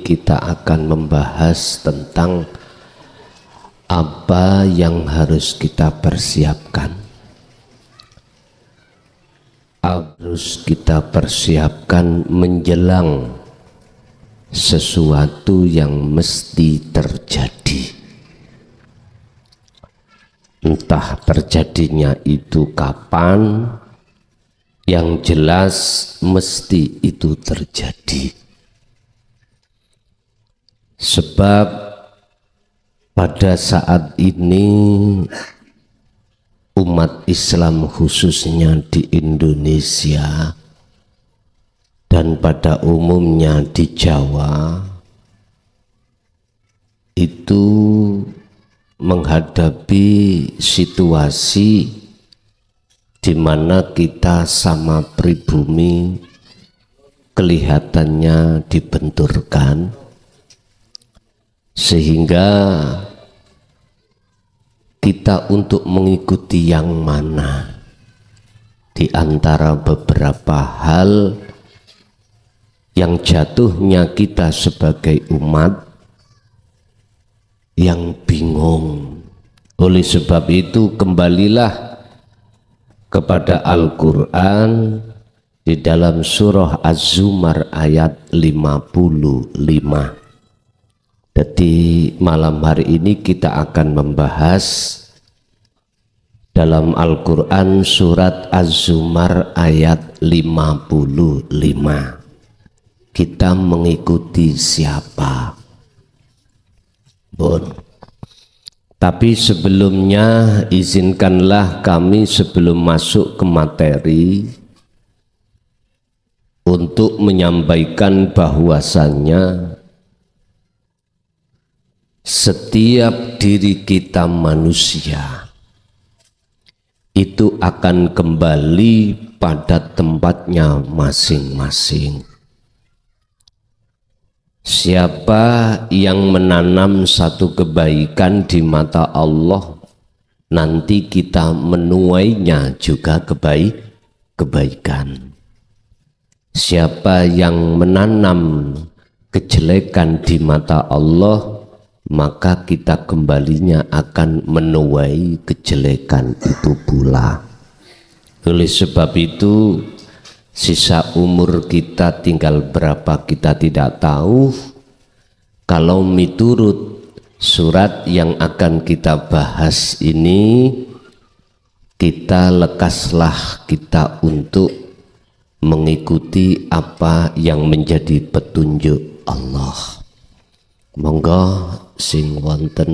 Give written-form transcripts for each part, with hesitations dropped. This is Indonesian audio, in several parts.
kita akan membahas tentang apa yang harus kita persiapkan. Harus kita persiapkan menjelang sesuatu yang mesti terjadi. Entah terjadinya itu kapan, yang jelas mesti itu terjadi. Sebab pada saat ini umat Islam khususnya di Indonesia dan pada umumnya di Jawa itu menghadapi situasi di mana kita sama pribumi kelihatannya dibenturkan, sehingga kita untuk mengikuti yang mana di antara beberapa hal yang jatuhnya kita sebagai umat yang bingung. Oleh sebab itu kembalilah kepada Al-Quran di dalam surah Az-Zumar ayat 55. Jadi malam hari ini kita akan membahas dalam Al-Quran surat Az-Zumar ayat 55. Kita mengikuti siapa? Tapi sebelumnya izinkanlah kami sebelum masuk ke materi untuk menyampaikan bahwasannya setiap diri kita manusia itu akan kembali pada tempatnya masing-masing. Siapa yang menanam satu kebaikan di mata Allah, nanti kita menuainya juga kebaikan. Siapa yang menanam kejelekan di mata Allah, maka kita kembalinya akan menuai kejelekan itu pula. Oleh sebab itu sisa umur kita tinggal berapa kita tidak tahu. Kalau miturut surat yang akan kita bahas ini, kita lekaslah kita untuk mengikuti apa yang menjadi petunjuk Allah. Monggo sing wonten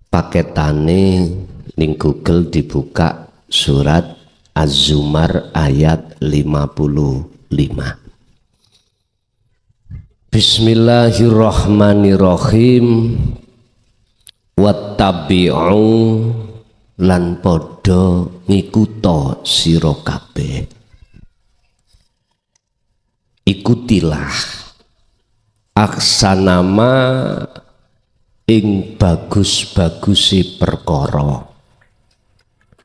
paketane ning Google dibuka surat Az-Zumar ayat 55. Bismillahirrahmanirrahim. Wattabi'u lan padha ngikuta sira kabeh. Ikutilah aksanama ing bagus-bagusi perkara.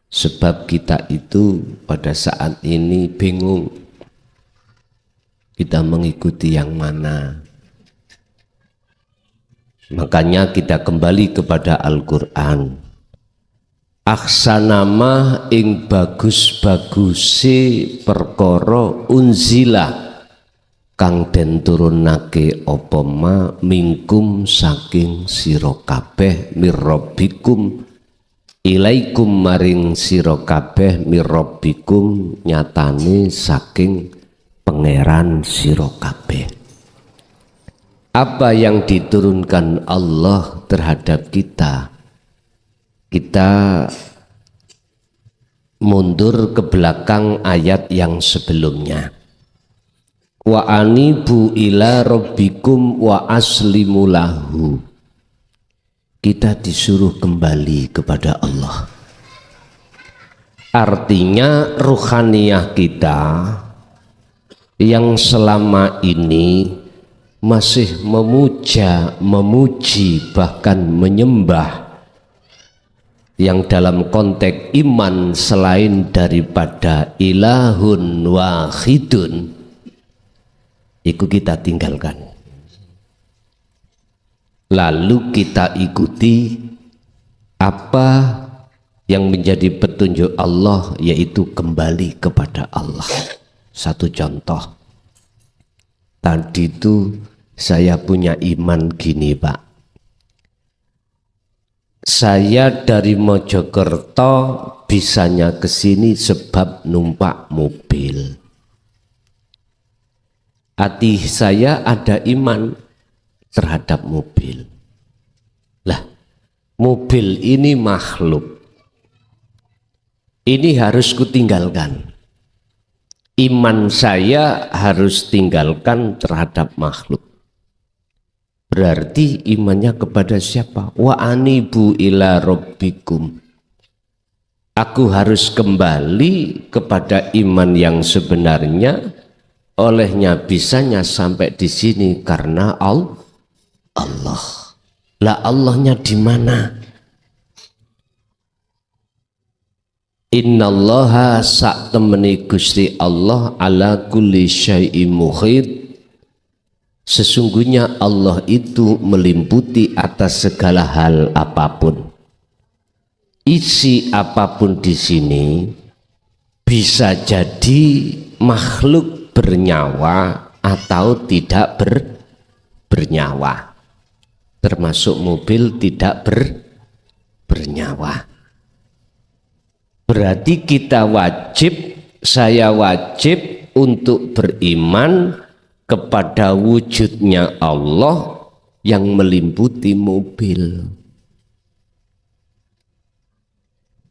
Sebab kita itu pada saat ini bingung, kita mengikuti yang mana. Makanya kita kembali kepada Al-Quran. Aksanama ing bagus-bagusi perkara unzila kang den turunake apa ma mingkum saking sira kabeh mirrabbikum ilaikum maring sira kabeh mirrabbikum nyatane saking pangeran sira kabeh. Apa yang diturunkan Allah terhadap kita, kita mundur ke belakang ayat yang sebelumnya. Wa anibu ila rabbikum wa aslimu lahu. Kita disuruh kembali kepada Allah. Artinya ruhaniyah kita yang selama ini masih memuja, memuji, bahkan menyembah yang dalam konteks iman selain daripada ilahun wahidun, itu kita tinggalkan. Lalu kita ikuti apa yang menjadi petunjuk Allah, yaitu kembali kepada Allah. Satu contoh, tadi itu saya punya iman gini Pak, saya dari Mojokerto bisanya ke sini sebab numpak mobil. Hati saya ada iman terhadap mobil. Lah, mobil ini makhluk, ini harus kutinggalkan. Iman saya harus tinggalkan terhadap makhluk. Berarti imannya kepada siapa? Wa anibu ila rabbikum. Aku harus kembali kepada iman yang sebenarnya. Olehnya bisanya sampai di sini karena Allah. Lah Allahnya di mana? Innallaha sak temeni Gusti Allah ala kulli syai'in muhit. Sesungguhnya Allah itu meliputi atas segala hal apapun. Isi apapun di sini bisa jadi makhluk bernyawa atau tidak bernyawa. Termasuk mobil tidak bernyawa. Berarti kita wajib, saya wajib untuk beriman kepada wujudnya Allah yang meliputi mobil.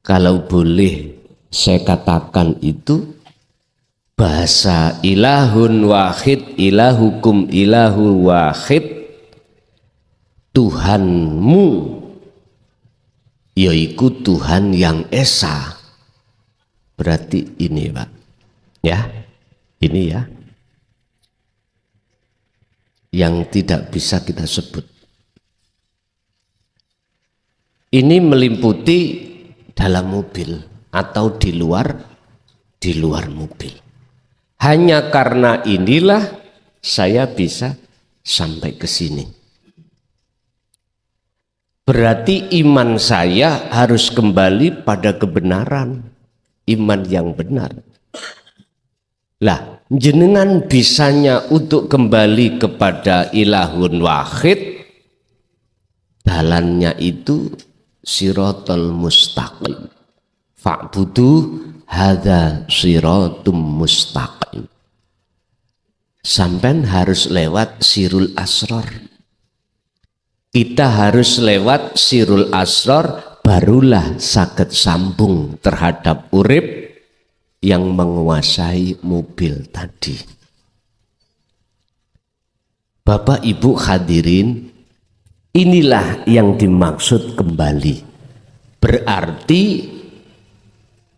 Kalau boleh saya katakan itu bahasa ilahun wahid, ilahukum ilahu wahid, Tuhanmu yaitu Tuhan yang esa. Berarti ini Pak, ya, ini ya, yang tidak bisa kita sebut. Ini meliputi dalam mobil atau di luar mobil. Hanya karena inilah saya bisa sampai ke sini. Berarti iman saya harus kembali pada kebenaran, iman yang benar. Lah, jenengan bisanya untuk kembali kepada ilahun wahid, jalannya itu siratal mustaqim. Fa'budu hadza siratum mustaqim. Sampai harus lewat sirul asrar. Kita harus lewat sirul asrar, barulah saged sambung terhadap urip yang menguasai mobil tadi. Bapak Ibu hadirin, inilah yang dimaksud kembali. Berarti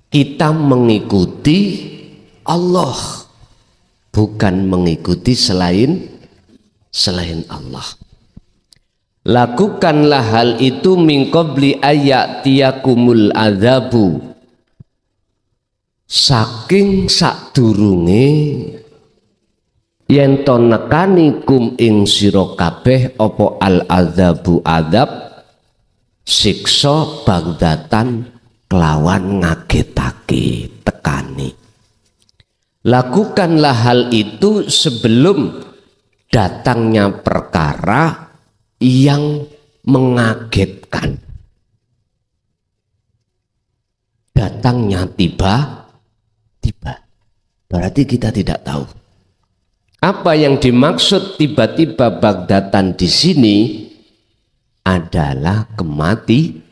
kita mengikuti Allah, bukan mengikuti selain Allah. Lakukanlah hal itu min qabli ayatiyakumul adzabu, saking sadurunge yen to nekani kum ing sira kabeh apa al adzabu adzab, siksa bagdatan kelawan ngagetake tekani. Lakukanlah hal itu sebelum datangnya perkara yang mengagetkan. Datangnya tiba-tiba. Berarti kita tidak tahu. Apa yang dimaksud tiba-tiba bagdatan di sini adalah kematian.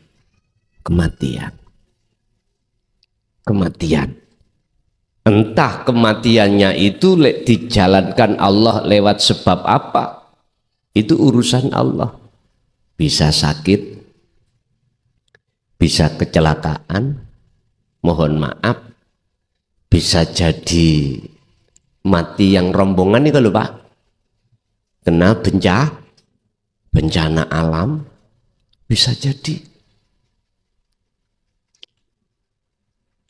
Entah kematiannya itu dijalankan Allah lewat sebab apa, itu urusan Allah. Bisa sakit, bisa kecelakaan, mohon maaf, bisa jadi mati yang rombongan itu loh Pak, kena bencana alam, bisa jadi.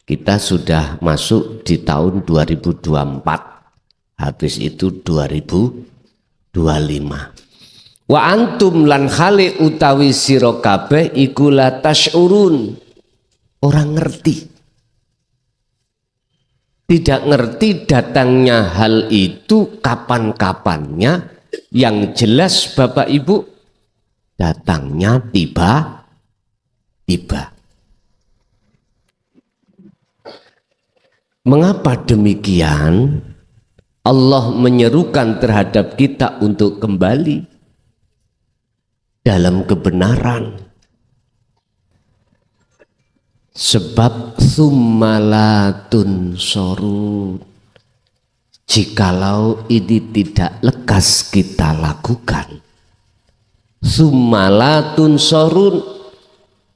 Kita sudah masuk di tahun 2024, habis itu 2025. Wa antum lan khali utawi sira kabeh iku la tasyurun, orang ngerti, tidak ngerti datangnya hal itu kapan-kapannya. Yang jelas Bapak Ibu, datangnya tiba-tiba. Mengapa demikian? Allah menyerukan terhadap kita untuk kembali dalam kebenaran. Sebab summalatun sorun, jikalau ini tidak lekas kita lakukan, summalatun sorun,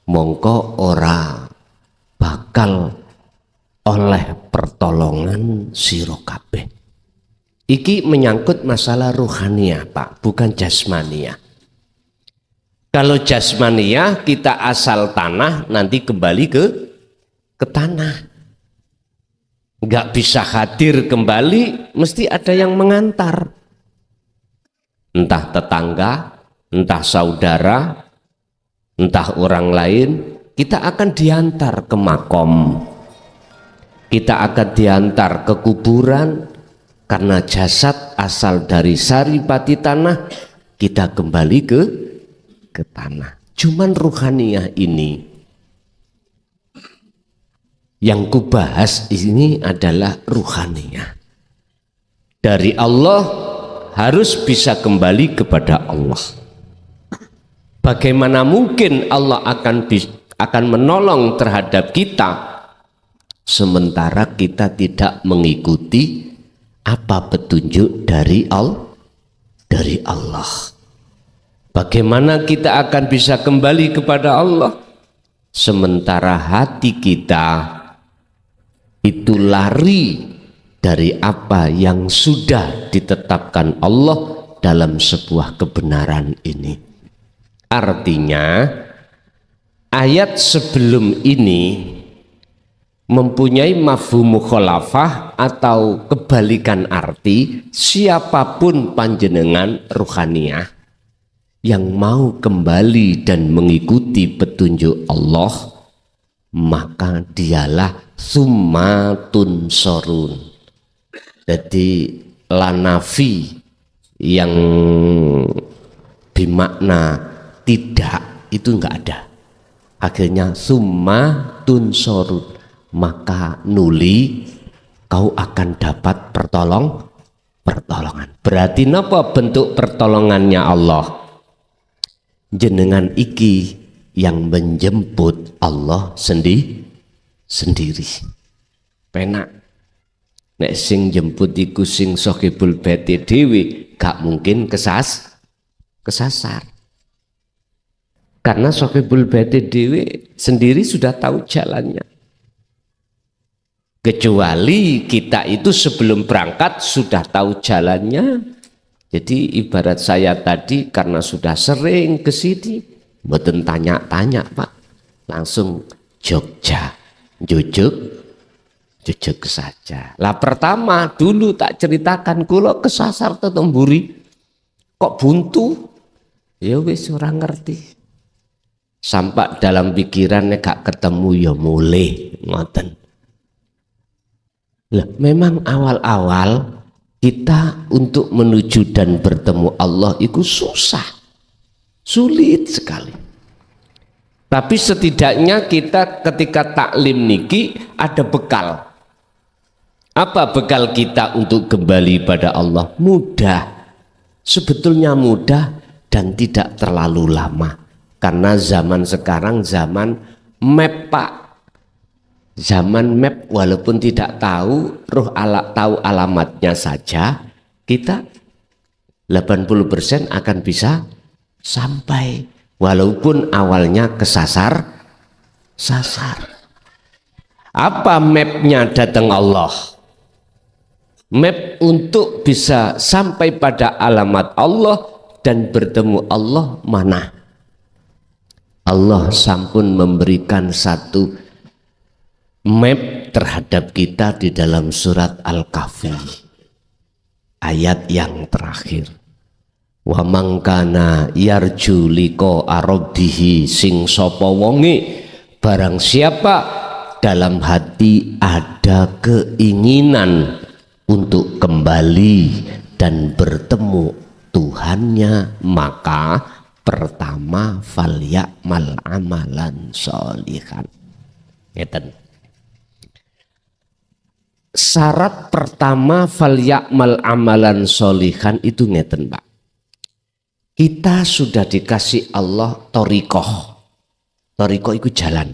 mongko ora bakal oleh pertolongan sira kabeh. Iki menyangkut masalah ruhaniyah Pak, bukan jasmaniyah. Kalau jasmaniyah kita asal tanah nanti kembali ke tanah, nggak bisa hadir kembali, mesti ada yang mengantar, entah tetangga, entah saudara, entah orang lain. Kita akan diantar ke makom, kita akan diantar ke kuburan, karena jasad asal dari saripati tanah, kita kembali ke tanah. Cuman ruhaniyah ini yang kubahas ini adalah ruhaniyah dari Allah, harus bisa kembali kepada Allah. Bagaimana mungkin Allah akan menolong terhadap kita sementara kita tidak mengikuti apa petunjuk dari Allah. Bagaimana kita akan bisa kembali kepada Allah sementara hati kita itu lari dari apa yang sudah ditetapkan Allah dalam sebuah kebenaran ini. Artinya ayat sebelum ini mempunyai mafhum mukhalafah atau kebalikan arti. Siapapun panjenengan ruhaniyah yang mau kembali dan mengikuti petunjuk Allah, maka dialah summatun sorun. Jadi lanafi yang bimakna tidak itu enggak ada, akhirnya summatun sorun, maka nuli kau akan dapat pertolongan. Berarti apa bentuk pertolongannya Allah? Jenengan iki yang menjemput Allah sendiri. Penak nek sing jemput iku sing sahibul baiti dhewe, gak mungkin kesasar. Karena sahibul baiti dhewe sendiri sudah tahu jalannya. Kecuali kita itu sebelum berangkat sudah tahu jalannya. Jadi ibarat saya tadi karena sudah sering ke sini, mboten tanya-tanya Pak, langsung Jogja, jujuk saja. Lah pertama dulu tak ceritakan kula kesasar tetemburi, kok buntu, ya wis ora ngerti. Sampai dalam pikirannya gak ketemu ya mulai ngoten. Lah memang awal-awal kita untuk menuju dan bertemu Allah itu susah, sulit sekali. Tapi setidaknya kita ketika taklim niki ada bekal. Apa bekal kita untuk kembali pada Allah? Mudah, sebetulnya mudah dan tidak terlalu lama. Karena zaman sekarang zaman map Pak. Zaman map, walaupun tidak tahu tahu alamatnya saja, kita 80% akan bisa sampai walaupun awalnya kesasar. Apa mapnya datang Allah? Map untuk bisa sampai pada alamat Allah dan bertemu Allah mana? Allah sampun memberikan satu map terhadap kita di dalam surat Al-Kahfi. ayat yang terakhir. Wa mangkana yarju liqa rabbih, sing sapa wonge barang siapa dalam hati ada keinginan untuk kembali dan bertemu Tuhannya, maka pertama falyamal amalan sholihan. Ngeten. Syarat pertama falyamal amalan sholihan itu ngeten, Pak. Kita sudah dikasih Allah thoriqoh. Thoriqoh itu jalan.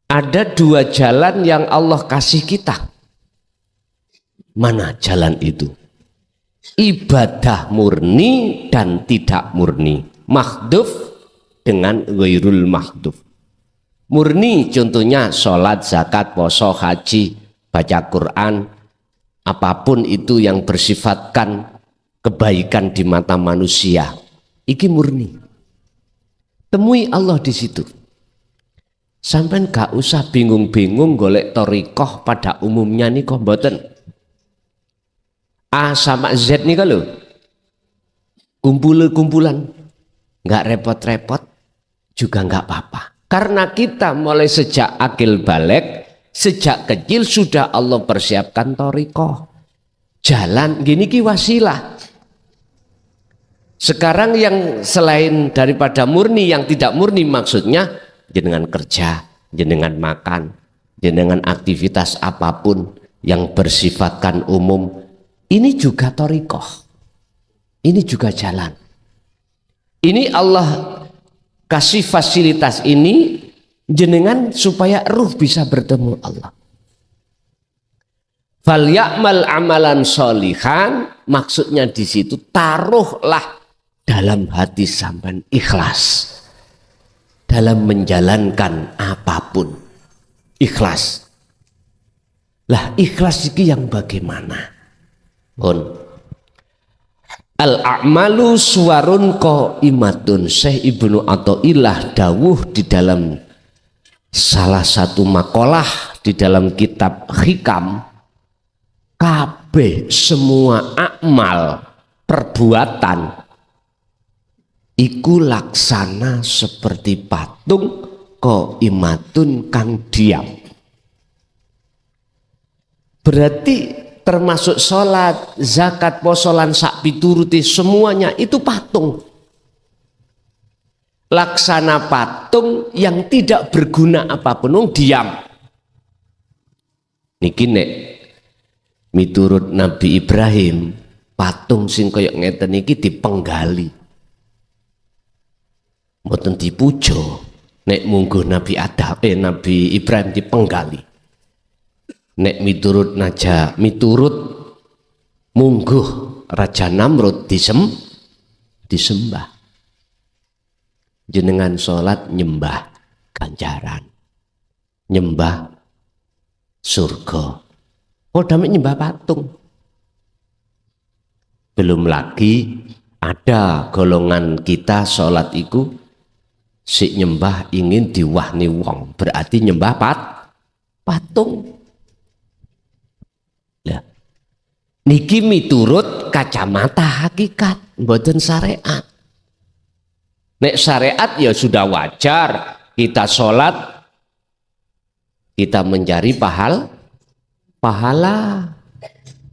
Ada dua jalan yang Allah kasih kita. Mana jalan itu? Ibadah murni dan tidak murni. Mahduf dengan ghairul mahduf. Murni contohnya sholat, zakat, puasa, haji, baca Quran, apapun itu yang bersifatkan kebaikan di mata manusia, iki murni. Temui Allah di situ. Sampai gak usah bingung-bingung golek thoriqoh pada umumnya nih kok mboten. A sama Z nih kalau kumpulan nggak repot-repot juga nggak apa-apa. Karena kita mulai sejak akil balik, sejak kecil sudah Allah persiapkan thoriqoh. Jalan gini ki wasilah. Sekarang yang selain daripada murni, yang tidak murni maksudnya jenengan kerja, jenengan makan, jenengan aktivitas apapun yang bersifatkan umum, ini juga thoriqoh, ini juga jalan. Ini Allah kasih fasilitas ini jenengan supaya ruh bisa bertemu Allah. Falyamal amalan sholihan, maksudnya di situ taruhlah dalam hati sampai ikhlas dalam menjalankan apapun, ikhlas. Lah ikhlas itu yang bagaimana? Al-a'malu suwarun qaimatun. Syekh Ibnu Athaillah dawuh di dalam salah satu makalah di dalam kitab Hikam, kabeh semua amal perbuatan iku laksana seperti patung qaimatun kang diam. Berarti termasuk sholat, zakat, posolan, sak pituruti, semuanya itu patung. Laksana patung yang tidak berguna apapun, diam. Niki nek miturut Nabi Ibrahim, patung sing kaya ngeten iki dipenggali. Mboten dipuja. Nek mungguh Nabi Nabi Ibrahim dipenggali. Nek miturut mungguh Raja Namrud disembah. Jenengan sholat nyembah ganjaran, nyembah surga. Oh damai nyembah patung. Belum lagi ada golongan kita sholat iku si nyembah ingin diwahni wong, berarti nyembah patung. Lah niki miturut kacamata hakikat, mboten syariat. Nek syariat ya sudah wajar kita sholat, kita mencari pahala,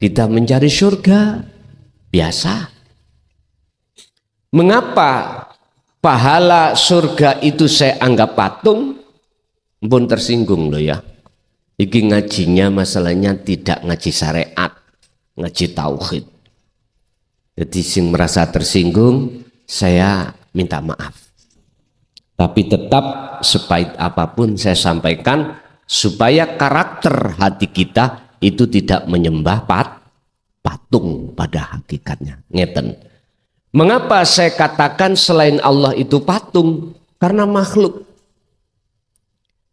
kita mencari surga, biasa. Mengapa pahala surga itu saya anggap patung? Pun tersinggung loh ya. Iki ngajinya masalahnya tidak ngaji syariat, ngaji tauhid. Jadi sing merasa tersinggung saya minta maaf. Tapi tetap sepahit apapun saya sampaikan supaya karakter hati kita itu tidak menyembah patung pada hakikatnya. Ngeten. Mengapa saya katakan selain Allah itu patung? Karena makhluk.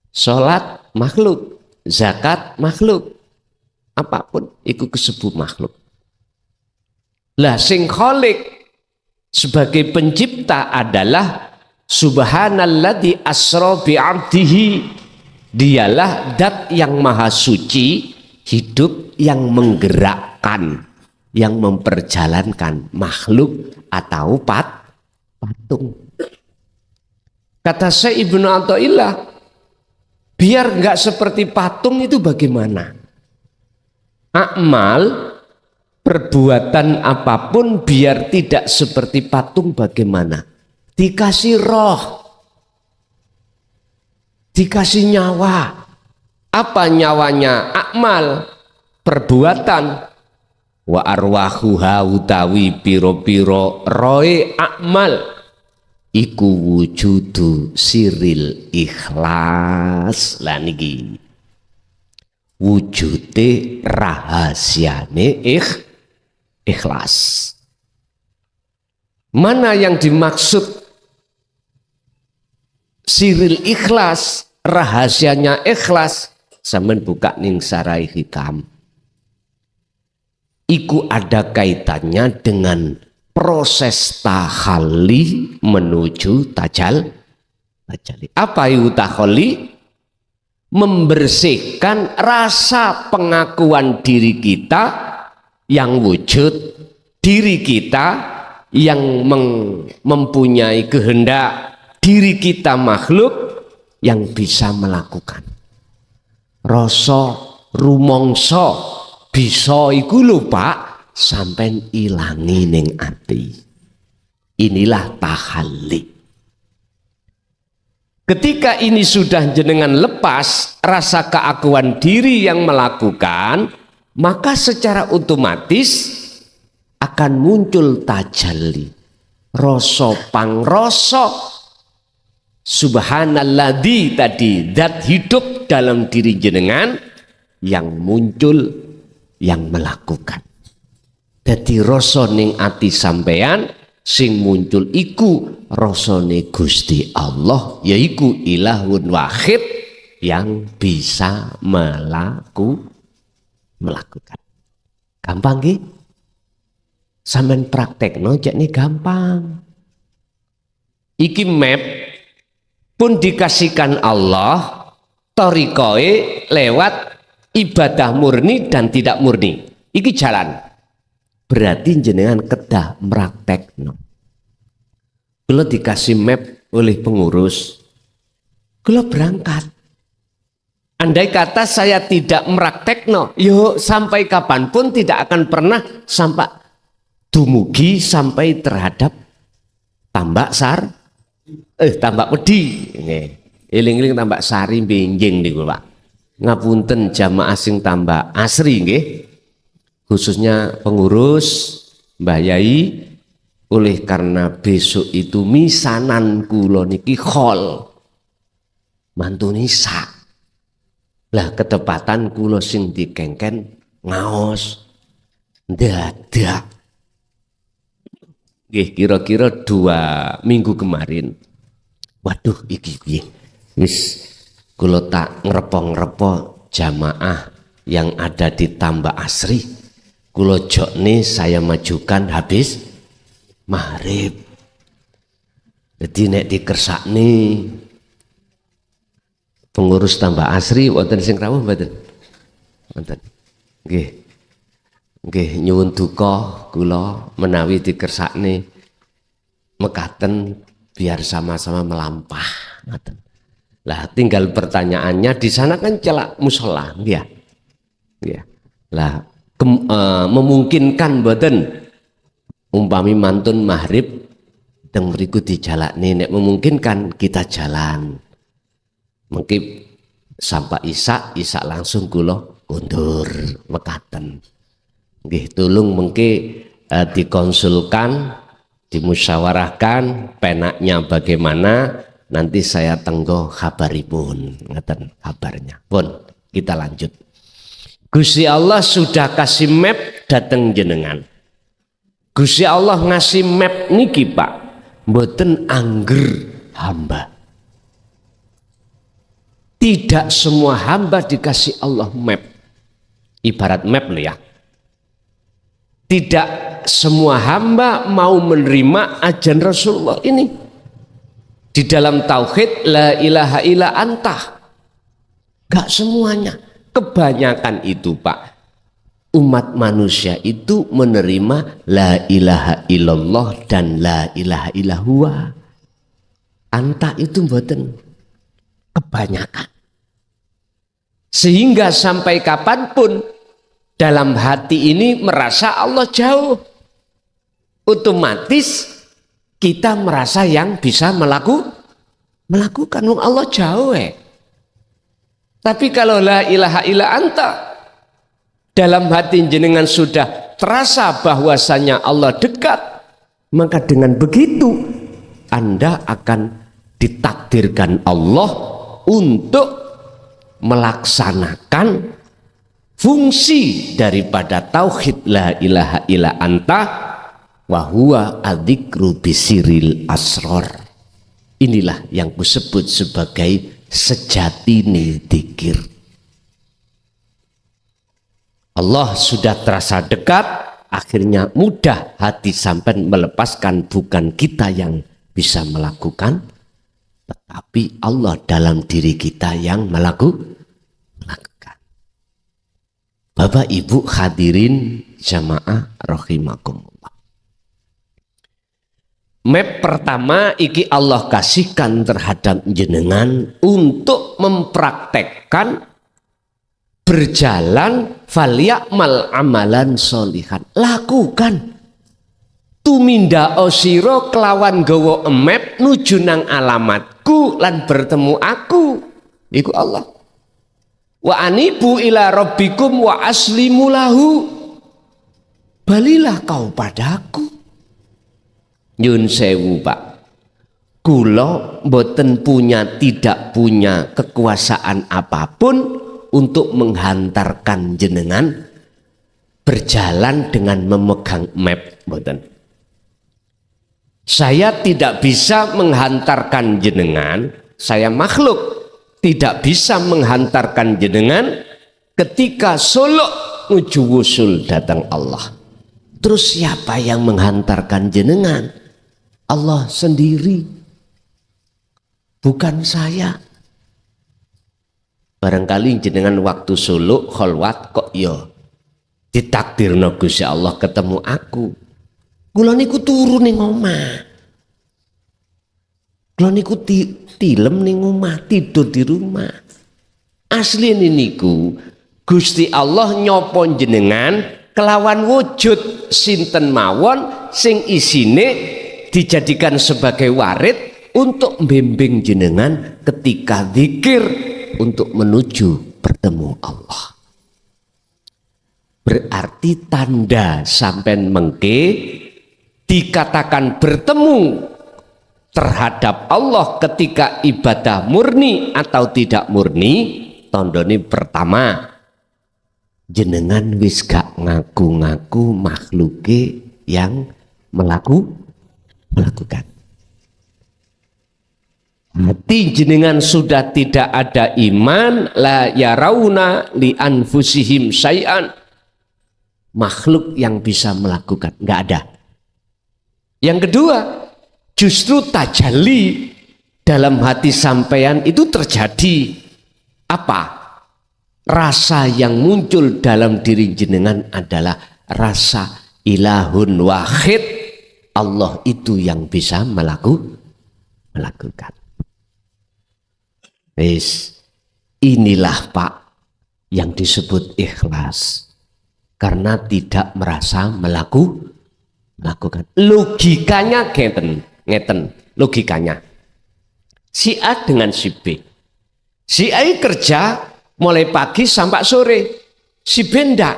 Sholat makhluk, zakat makhluk, apapun itu kesebut makhluk. Lah sing khalik sebagai pencipta adalah subhanalladzi asra bi'abdihi. Dialah dat yang maha suci, hidup yang menggerakkan yang memperjalankan makhluk atau patung. Kata Syekh Ibnu Athaillah, biar nggak seperti patung itu bagaimana? Amal, perbuatan apapun biar tidak seperti patung bagaimana? Dikasih roh, dikasih nyawa. Apa nyawanya? Amal, perbuatan. Wa arwahuha utawi piro-piro roe amal iku wujudu siril ikhlas. Lah niki wujude rahasiane ikhlas. Mana yang dimaksud siril ikhlas, rahasianya ikhlas? Sampeyan buka ning Sarai Hikam. Iku ada kaitannya dengan proses tahalli menuju tajali. Apa itu tahalli? Membersihkan rasa pengakuan diri kita yang wujud, diri kita yang mempunyai kehendak, diri kita makhluk yang bisa melakukan. Rasa rumongso bisa iku lho Pak, sampean ilangi ning ati. Inilah tahalli. Ketika ini sudah jenengan lepas rasa keakuan diri yang melakukan, maka secara otomatis akan muncul tajalli. Rasa pangrasa subhanalladzi tadi, zat hidup dalam diri jenengan yang muncul, yang melakukan. Jadi rasa ning ati sampean sing muncul iku rasane Gusti Allah, yaiku ilahun wahid yang bisa melakukan. Gampang nggih? Sampeyan praktekno jakne gampang. Iki map pun dikasihkan Allah, thariqae lewat ibadah murni dan tidak murni. Iki jalan. Berarti jenengan kedah meraktekno. Kalau dikasih map oleh pengurus, kalau berangkat. Andai kata saya tidak meraktekno, yo sampai kapanpun tidak akan pernah sampai dumugi sampai terhadap tambak tambak wedi. Eling-eling tambak sari benjing niku Pak. Ngapunten jamaah sing tambak asri nggih. Khususnya pengurus Mbah Yai, oleh karena besok itu misanan kula niki khol mantu nisa. Lah ketepatan kula sing dikengken ngaos dadak. Nggih kira-kira 2 minggu kemarin. Waduh iki piye? Wis kula tak ngrepo-ngrepo jamaah yang ada di Tambak Asri. Kula jokne saya majukan habis maghrib. Jadi nek dikersakne pengurus Tambak Asri wonten sing rawuh mboten? Wonten. Nggih. Nggih nyuwun duka kula menawi dikersakne mekaten biar sama-sama melampah ngoten. Lah tinggal pertanyaannya di sana kan celak mushola nggih ya. Nggih. Lah memungkinkan mboten umpami mantun maghrib teng mriku dijalakne, nek memungkinkan kita jalan. Mungkin sampai isak langsung kula undur mekaten. Nggih tulung mengke dikonsulkan, dimusyawarahkan penaknya bagaimana, nanti saya tenggo kabaripun ngeten kabarnya. Pun kita lanjut. Gusti Allah sudah kasih map dateng jenengan. Gusti Allah ngasih map niki Pak, mboten angger hamba. Tidak semua hamba dikasih Allah map. Ibarat map loh ya. Tidak semua hamba mau menerima ajaran Rasulullah ini. Di dalam tauhid la ilaha illa anta. Gak semuanya. Kebanyakan itu Pak umat manusia itu menerima la ilaha illallah dan la ilaha illahua. Anta itu mboten kebanyakan. Sehingga sampai kapanpun dalam hati ini merasa Allah jauh. Otomatis kita merasa yang bisa melakukan Allah jauh. Tapi kalau la ilaha illa anta, dalam hati jenengan sudah terasa bahwasanya Allah dekat, maka dengan begitu Anda akan ditakdirkan Allah untuk melaksanakan fungsi daripada tauhid la ilaha illa anta wa huwa adzikru bisiril asror. Inilah yang kusebut sebagai sejatine dzikir. Allah sudah terasa dekat, akhirnya mudah hati sampai melepaskan. Bukan kita yang bisa melakukan, tetapi Allah dalam diri kita yang melakukan. Bapak Ibu hadirin jamaah rahimakumullah. Map pertama iki Allah kasihkan terhadap jenengan untuk mempraktekkan berjalan falyakmal amalan solihan. Lakukan tuminda osiro kelawan gawa map nuju nang alamatku lan bertemu aku. Iku Allah. Wa anibu ila rabbikum wa aslimu lahu. Balilah kau padaku. Nyun sewu Pak, kula mboten tidak punya kekuasaan apapun untuk menghantarkan jenengan berjalan dengan memegang map, mboten. Saya tidak bisa menghantarkan jenengan, saya makhluk tidak bisa menghantarkan jenengan ketika suluk nuju wusul datang Allah. Terus siapa yang menghantarkan jenengan? Allah sendiri, bukan saya. Barangkali jenengan waktu suluk kholwat kok yo ditakdirno Gusti Allah ketemu aku. Kula niku turu ning omah. Kula niku tilem ning omah, tidur di rumah. Asli niku Gusti Allah nyopo jenengan kelawan wujud sinten mawon sing isine dijadikan sebagai warid untuk membimbing jenengan ketika zikir untuk menuju bertemu Allah. Berarti tanda sampean mengke dikatakan bertemu terhadap Allah ketika ibadah murni atau tidak murni. Tandane pertama, jenengan wis gak ngaku-ngaku makhluke yang melakukan. Hati jenengan sudah tidak ada iman, la yarauna li anfusihim syai'an. Makhluk yang bisa melakukan, nggak ada. Yang kedua, justru tajalli dalam hati sampean itu terjadi apa? Rasa yang muncul dalam diri jenengan adalah rasa ilahun wahid, Allah itu yang bisa melakukan. Inilah Pak yang disebut ikhlas, karena tidak merasa melakukan. Logikanya ngeten logikanya. Si A dengan si B. Si A kerja mulai pagi sampai sore. Si B ndak.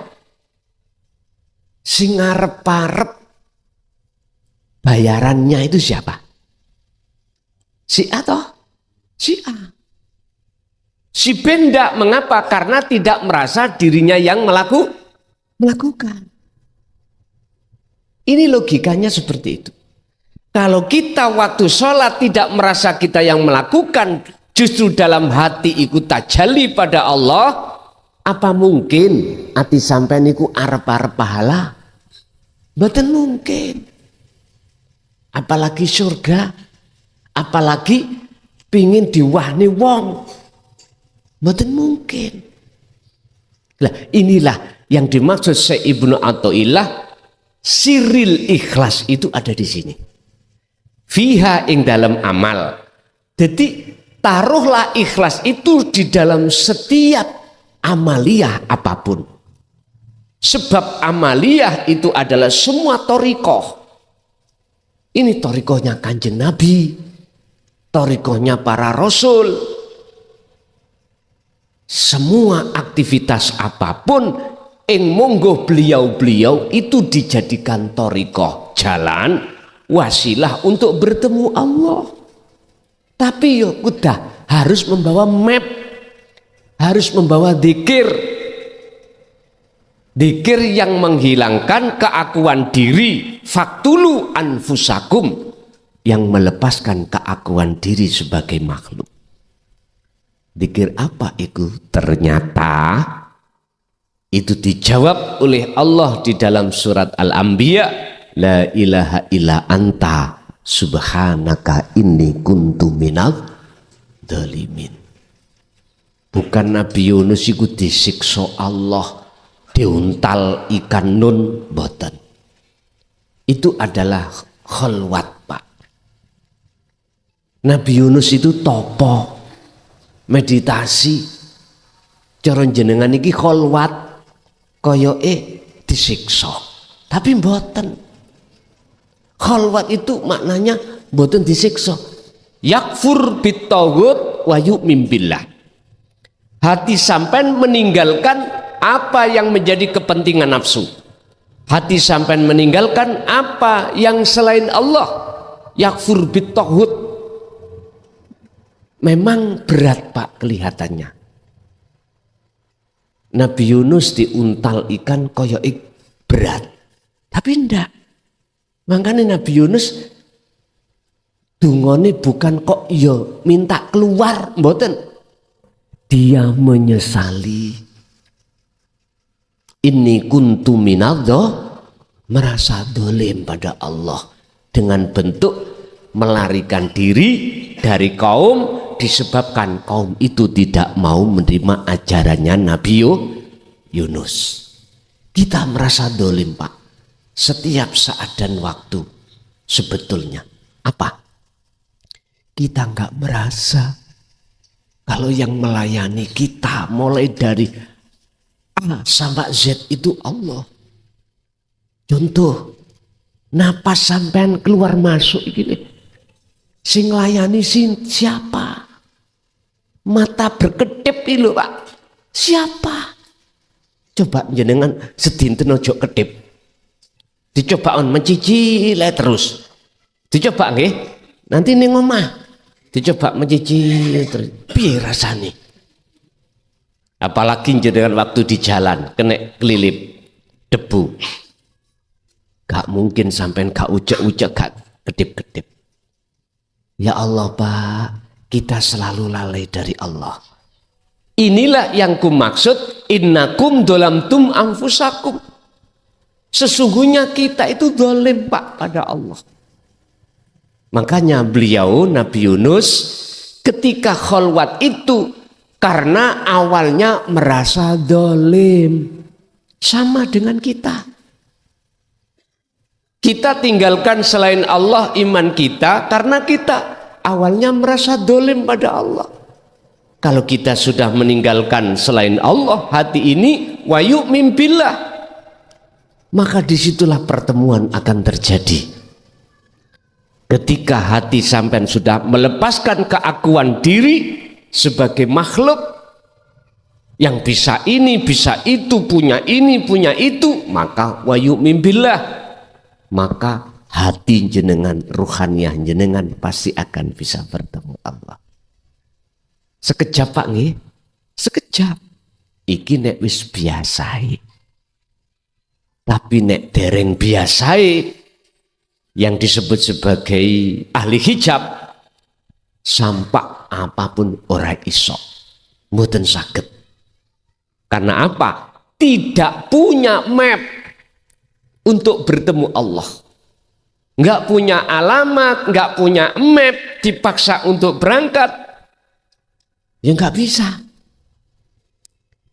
Si ngarep-arep bayarannya itu siapa? Si A toh? Si A. Si B ndak. Mengapa? Karena tidak merasa dirinya yang melakukan. Ini logikanya seperti itu. Kalau kita waktu sholat tidak merasa kita yang melakukan, justru dalam hati ikut tajalli pada Allah, apa mungkin hati sampean iku arep-arep pahala? Mboten mungkin. Apalagi surga, apalagi pingin diwahni wong. Mboten mungkin. Nah, inilah yang dimaksud Syekh Ibnu Athaillah, siril ikhlas itu ada di sini. Fiha ing dalam amal. Jadi taruhlah ikhlas itu di dalam setiap amaliyah apapun. Sebab amaliyah itu adalah semua thariqah. Ini thariqahnya Kanjeng Nabi, thariqahnya para rasul. Semua aktivitas apapun ing monggo beliau-beliau itu dijadikan thariqah, jalan, wasilah untuk bertemu Allah. Tapi yo udah harus membawa map, harus membawa dzikir. Dzikir yang menghilangkan keakuan diri, faktulu anfusakum, yang melepaskan keakuan diri sebagai makhluk. Dzikir apa itu? Ternyata itu dijawab oleh Allah di dalam surat Al-Anbiya, la ilaha illa anta subhanaka inni kuntu minadz dzalimin. Bukan Nabi Yunus itu disiksa Allah, diuntal ikan nun, boten. Itu adalah khalwat, Pak. Nabi Yunus itu topo, meditasi, cara jenengan iki khalwat, koyoke disiksa. Tapi boten. Khalwat itu maknanya boten disiksa. Yakfur bitaghut wa yu'min billah. Hati sampean meninggalkan apa yang menjadi kepentingan nafsu. Hati sampean meninggalkan apa yang selain Allah. Yakfur bitaghut. Memang berat, Pak, kelihatannya. Nabi Yunus diuntal ikan koyok berat. Tapi enggak. Makanya Nabi Yunus dungone bukan kok yo minta keluar, mboten. Dia menyesali. Inni kuntu minadz, merasa dolim pada Allah dengan bentuk melarikan diri dari kaum disebabkan kaum itu tidak mau menerima ajarannya Nabi Yunus. Kita merasa dolim, Pak, setiap saat dan waktu. Sebetulnya apa? Kita nggak merasa kalau yang melayani kita mulai dari A sampai Z itu Allah. Contoh, napas sampean keluar masuk gini, sing layani siapa? Mata berkedip itu, Pak, siapa? Coba jenengan sedinten ojo kedip, dicoba on mencicil terus, dicoba nggih, nanti ning omah dicoba mencicil terus, piye rasane? Apalagi jenengan waktu di jalan kena kelilip debu, gak mungkin sampai gak ujek-ujek, gak kedip-kedip. Ya Allah, Pak, kita selalu lalai dari Allah. Inilah yang kumaksud innakum dolamtum anfusakum. Sesungguhnya kita itu dolim, Pak, pada Allah. Makanya beliau Nabi Yunus ketika khalwat itu karena awalnya merasa dolim. Sama dengan kita. Kita tinggalkan selain Allah iman kita karena kita awalnya merasa dolim pada Allah. Kalau kita sudah meninggalkan selain Allah hati ini, wa yu'min billah, maka disitulah pertemuan akan terjadi. Ketika hati sampean sudah melepaskan keakuan diri sebagai makhluk yang bisa ini, bisa itu, punya ini, punya itu, maka wa yu'min billah, maka hati jenengan, ruhaniyah jenengan pasti akan bisa bertemu Allah. Sekejap, Pak, nggih, sekejap. Iki nek wis biasai. Tapi nek dereng biasai, yang disebut sebagai ahli hijab, sampak apapun ora iso, mboten saged. Karena apa? Tidak punya map untuk bertemu Allah. Nggak punya alamat, nggak punya map, dipaksa untuk berangkat, ya nggak bisa.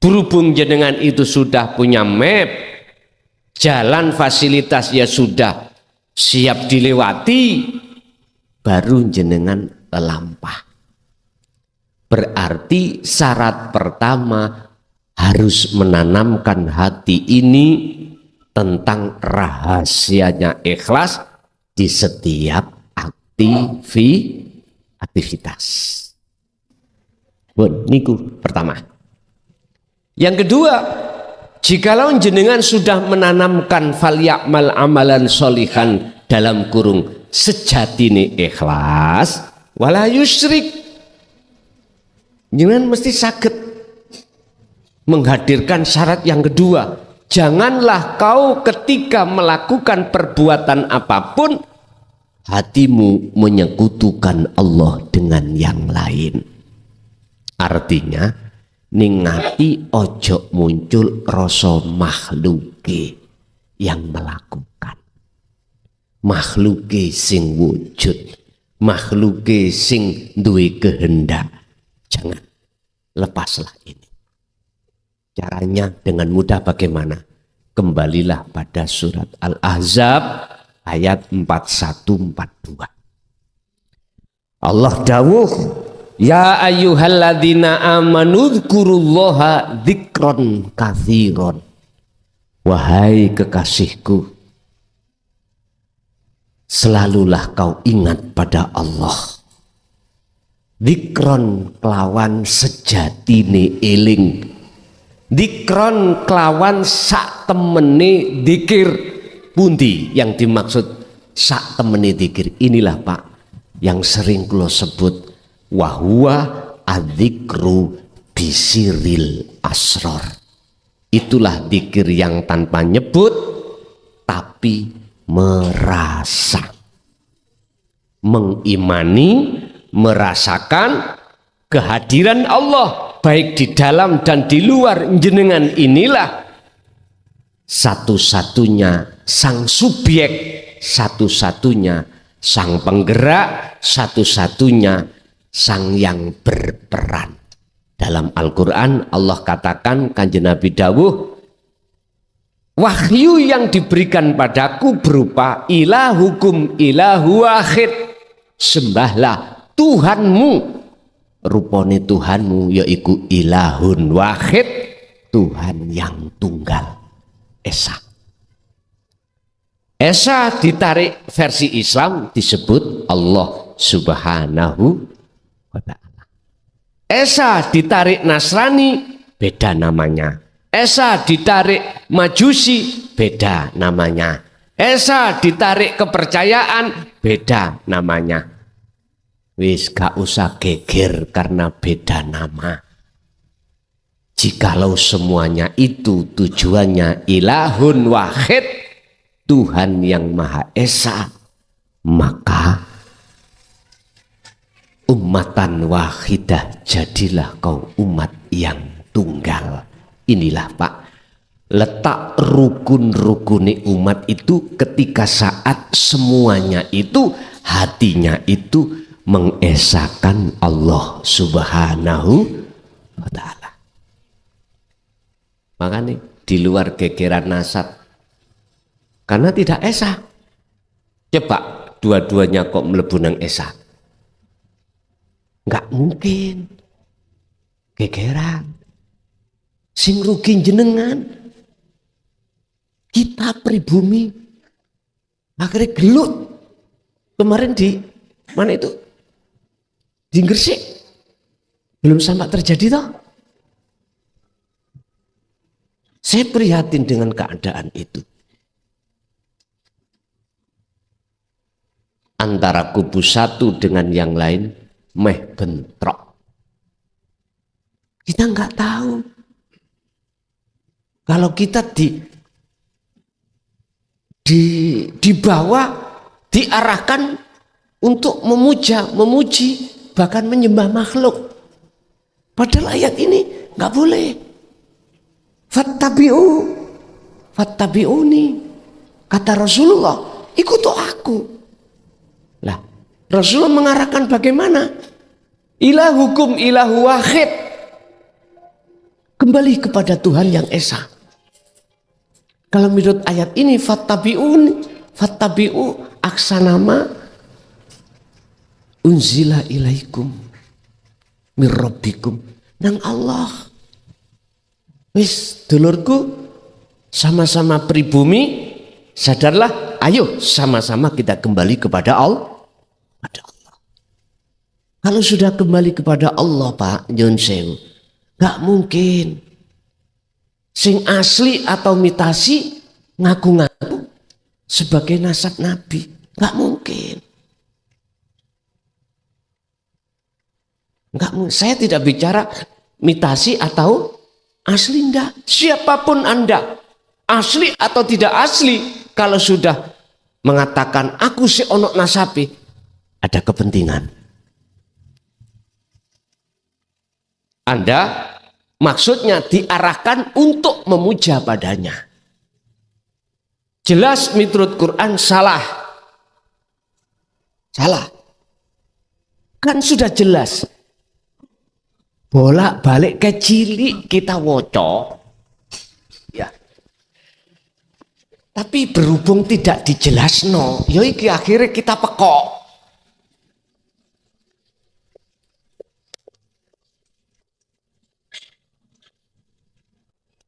Berhubung jenengan itu sudah punya map, jalan fasilitas ya sudah siap dilewati, baru jenengan lelampah. Berarti syarat pertama harus menanamkan hati ini tentang rahasianya ikhlas di setiap aktivitas. Bun, niku pertama. Yang kedua, jikalau jenengan sudah menanamkan falyamal amalan sholihan dalam kurung sejatine ikhlas wala yusyrik, jenengan mesti saged menghadirkan syarat yang kedua. Janganlah kau ketika melakukan perbuatan apapun hatimu menyekutukan Allah dengan yang lain. Artinya ningati ojo muncul rasa makhluki yang melakukan, makhluki sing wujud, makhluki sing duwe kehendak. Jangan, lepaslah ini. Caranya dengan mudah bagaimana? Kembalilah pada surat Al-Ahzab ayat 41-42. Allah dawuh, ya ayyuhalladzina amanu dzkurullaha dzikron katsiron. Wahai kekasihku, selalulah kau ingat pada Allah. Dzikron kelawan sejatine eling. Dzikron kelawan sak temene dzikir. Pundi yang dimaksud sak temene dzikir? Inilah Pak yang sering kula sebut wahwa adzikru bisiril asror. Itulah dzikir yang tanpa nyebut tapi merasa, mengimani, merasakan kehadiran Allah baik di dalam dan di luar jenengan. Inilah satu-satunya sang subjek, satu-satunya sang penggerak, satu-satunya sang yang berperan. Dalam Al-Quran Allah katakan, Kanjeng Nabi dawuh, wahyu yang diberikan padaku berupa ilahukum ilahu wahid, sembahlah Tuhanmu. Rupane Tuhanmu yaiku ilahun wahid, Tuhan yang tunggal esa. Esa ditarik versi Islam disebut Allah Subhanahu wa ta'ala. Esa ditarik Nasrani beda namanya. Esa ditarik Majusi beda namanya. Esa ditarik kepercayaan beda namanya. Wis gak usah geger karena beda nama. Jikalau semuanya itu tujuannya ilahun wahid, Tuhan yang Maha Esa, maka ummatan wahidah, jadilah kau umat yang tunggal. Inilah Pak, letak rukun-rukuni umat itu ketika saat semuanya itu hatinya itu mengesakan Allah Subhanahu wa ta'ala. Makanya di luar gegeran nasab, karena tidak esa. Coba dua-duanya kok mlebu nang esa, nggak mungkin. Gegeran sing rugi jenengan, kita pribumi akhirnya gelut. Kemarin di mana itu, di Gresik belum sampai terjadi toh. Saya prihatin dengan keadaan itu. Antara kubu satu dengan yang lain meh bentrok. Kita nggak tahu. Kalau kita di bawah diarahkan untuk memuja, memuji, bahkan menyembah makhluk. Padahal ayat ini nggak boleh. Fattabi'uni, kata Rasulullah, ikuti aku. Lah, Rasulullah mengarahkan bagaimana? Ilahukum ilahu wahid. Kembali kepada Tuhan yang Esa. Kalau menurut ayat ini fattabi'u aksanama unzila ilaikum mirrabbikum nang Allah. Wis dulurku, sama-sama pribumi, sadarlah, ayo sama-sama kita kembali kepada Allah. Kalau sudah kembali kepada Allah, Pak, nyun sewu, gak mungkin sing asli atau mitasi ngaku-ngaku sebagai nasab Nabi. Gak mungkin. Saya tidak bicara mitasi atau asli, enggak. Siapapun Anda, asli atau tidak asli, kalau sudah mengatakan aku si onok nasabi, ada kepentingan. Anda maksudnya diarahkan untuk memuja padanya. Jelas menurut Quran salah. Salah. Kan sudah jelas. Bolak-balik ke cilik kita woco. Ya. Tapi berhubung tidak dijelasno, ya iki akhirnya kita pekok.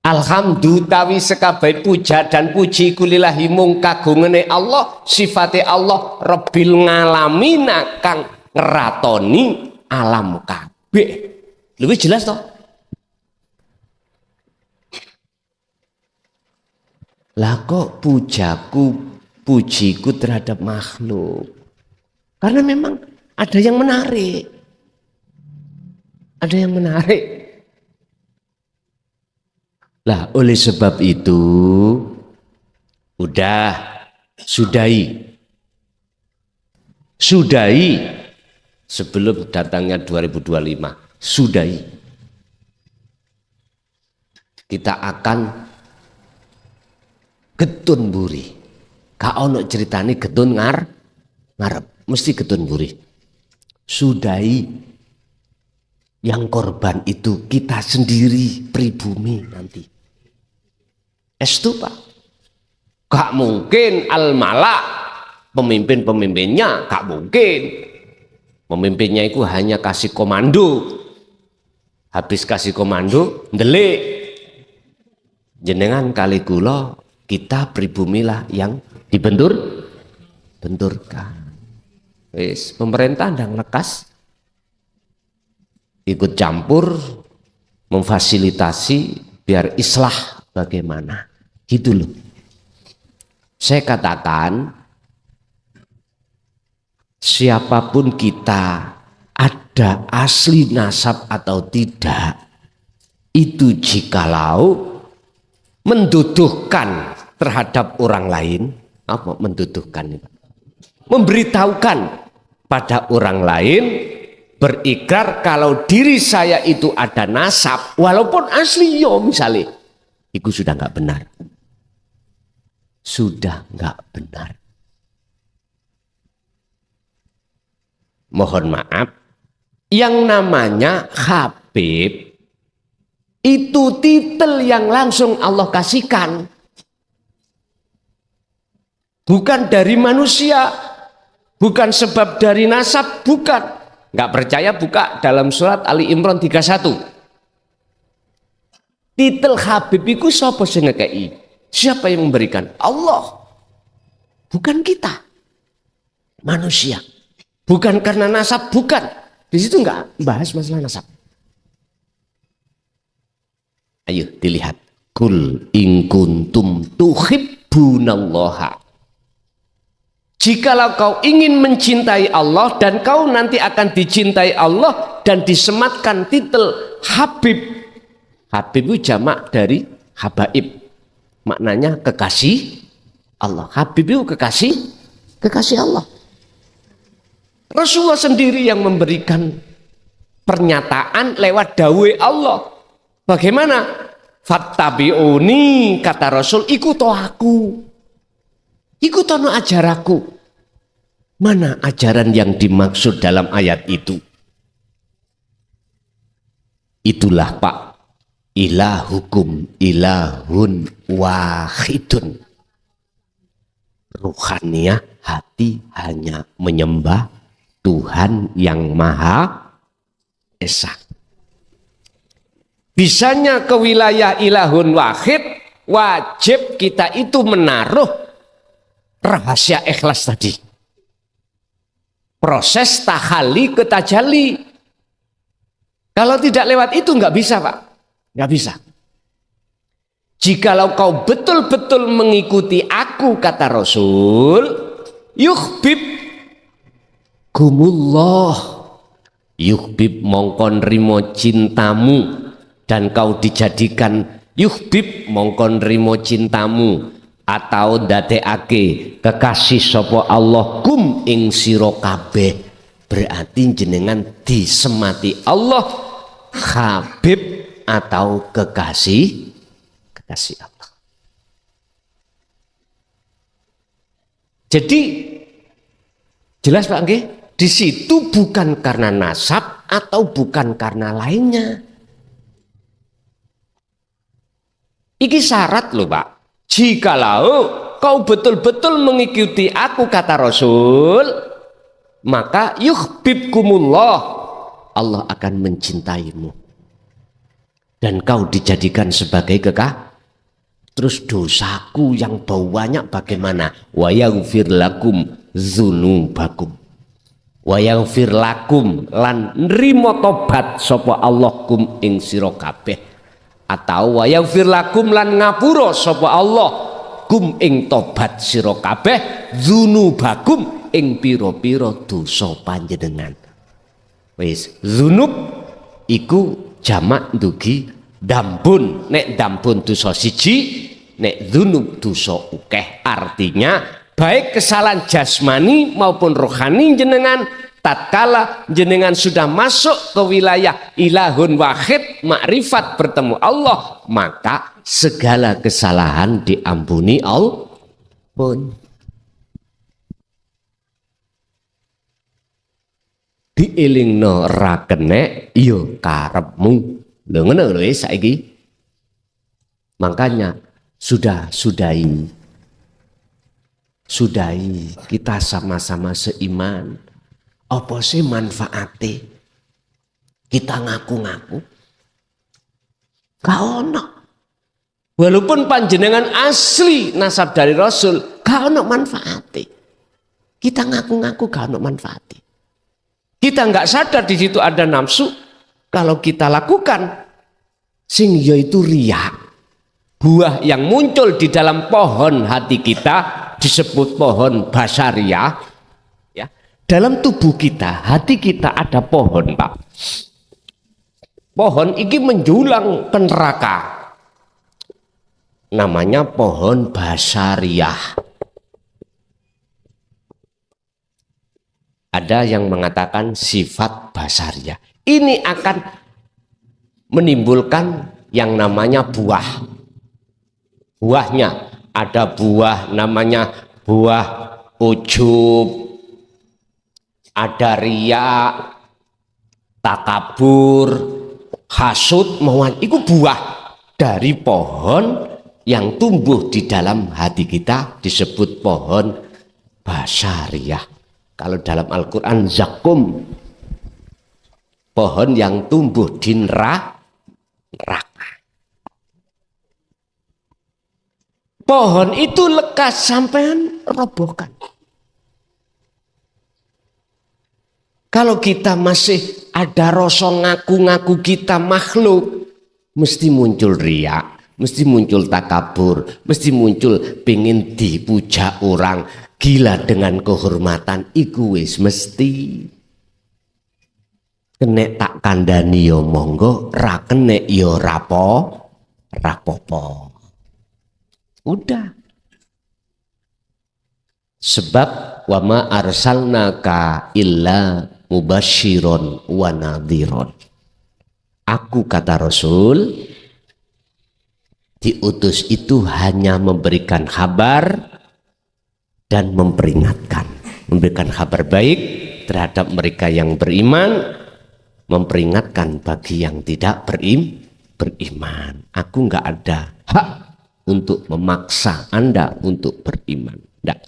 Alhamdulillah sekabai puja dan puji kulillahi mung kagungane Allah, sifate Allah Rabbil ngalamina kang ngeratoni alam kabeh. Lebih jelas toh? Lah kok pujiku terhadap makhluk? Karena memang ada yang menarik. Ada yang menarik. Lah oleh sebab itu udah sudahi sebelum datangnya 2025, sudahi. Kita akan getun buri. Ka ono ceritane getun ngarep, mesti getun buri. Sudahi. Yang korban itu kita sendiri, pribumi nanti. Estu Pak. Gak mungkin al-malak, pemimpin-pemimpinnya gak mungkin. Pemimpinnya itu hanya kasih komando. Habis kasih komando, ndelik. Jenengan kali kula, kita pribumilah yang benturkan. Wis, pemerintah ndang lekas ikut campur, memfasilitasi biar islah bagaimana. Gitu loh. Saya katakan, siapapun kita, ada asli nasab atau tidak, itu jikalau menduduhkan terhadap orang lain, apa menduduhkan itu? Memberitahukan pada orang lain, berikrar kalau diri saya itu ada nasab, walaupun asli yo misalnya, itu sudah nggak benar. Sudah nggak benar. Mohon maaf, yang namanya Habib itu titel yang langsung Allah kasihkan, bukan dari manusia, bukan sebab dari nasab, bukan. Nggak percaya buka dalam surat Ali Imran 31. Titel Habib itu siapa sing ngekei? Siapa yang memberikan? Allah. Bukan kita. Manusia. Bukan karena nasab, bukan. Di situ nggak bahas masalah nasab. Ayo dilihat. Kul in kuntum tuhibbunallaha. Jikalau kau ingin mencintai Allah dan kau nanti akan dicintai Allah dan disematkan titel Habib. Habib itu jamak dari habaib. Maknanya kekasih Allah. Habib itu kekasih Allah. Rasulullah sendiri yang memberikan pernyataan lewat dawai Allah. Bagaimana? Fattabi'uni, kata Rasul, ikuto aku. Ikutono ajaraku. Mana ajaran yang dimaksud dalam ayat itu? Itulah Pak, ilahukum ilahun wahidun. Ruhaniyah, hati hanya menyembah Tuhan yang Maha Esa. Bisanya ke wilayah ilahun wahid, wajib kita itu menaruh rahasia ikhlas tadi. Proses tahali ke tajali. Kalau tidak lewat itu nggak bisa, Pak. Nggak bisa. Jikalau kau betul-betul mengikuti aku, kata Rasul, yuhbib kumullah, yuhbib mongkon rimo cintamu, dan kau dijadikan yuhbib mongkon rimo cintamu, atau dadekake kekasih sapa Allah kum ing sira kabeh. Berarti jenengan disemati Allah, habib atau kekasih Allah. Jadi jelas Pak nggih, di situ bukan karena nasab atau bukan karena lainnya. Iki syarat loh Pak. Jikalau kau betul-betul mengikuti aku, kata Rasul, maka yuhbibkumullah, Allah akan mencintaimu dan kau dijadikan sebagai kekasih. Terus dosaku yang bau banyak bagaimana? Wa yaghfir lakum dzunubakum. Wa yaghfir lakum lan nrimo tobat sapa Allah kum ing sira kabeh. Atau wa yaghfir lakum lan ngapura sapa Allah kum ing tobat sira kabeh dzunubakum ing pira-pira dosa panjenengan. Wis, dzunub iku jamak dugi dambun. Nek dambun dosa siji, nek dzunub dosa ukeh. Artinya baik kesalahan jasmani maupun rohani jenengan, tatkala jenengan sudah masuk ke wilayah ilahun wahid, makrifat bertemu Allah, maka segala kesalahan diampuni Allah pun. Dielingno ra kenek yo karepmu. Lho ngono lho saiki. Makanya sudahi kita sama-sama seiman. Apa sih manfaate kita ngaku-ngaku? Gak ono. Walaupun panjenengan asli nasab dari Rasul, gak ono manfaate. Kita ngaku-ngaku gak ono manfaate. Kita nggak sadar di situ ada nafsu. Kalau kita lakukan, sing yaitu riya. Buah yang muncul di dalam pohon hati kita disebut pohon basariyah. Ya, dalam tubuh kita, hati kita ada pohon, Pak. Pohon ini menjulang ke neraka. Namanya pohon basariyah. Ada yang mengatakan sifat basariyah. Ini akan menimbulkan yang namanya buah. Buahnya ada buah namanya buah ujub, ada riya, takabur, hasud, mauan. Itu buah dari pohon yang tumbuh di dalam hati kita, disebut pohon basariyah. Kalau dalam Al-Quran zakum, pohon yang tumbuh di neraka. Pohon itu lekas sampean robohkan. Kalau kita masih ada rasa ngaku-ngaku kita makhluk, mesti muncul riya, mesti muncul takabur, mesti muncul pengen dipuja orang, gila dengan kehormatan. Iku wis mesti. Kenek tak kandani yo monggo, ra kenek yo rapopo. Udah. Sebab wama arsalnaka illa mubasyiron wa nadhiron. Aku, kata Rasul, diutus itu hanya memberikan kabar dan memperingatkan. Memberikan kabar baik terhadap mereka yang beriman, memperingatkan bagi yang tidak beriman. Aku nggak ada hak untuk memaksa Anda untuk beriman. Nggak.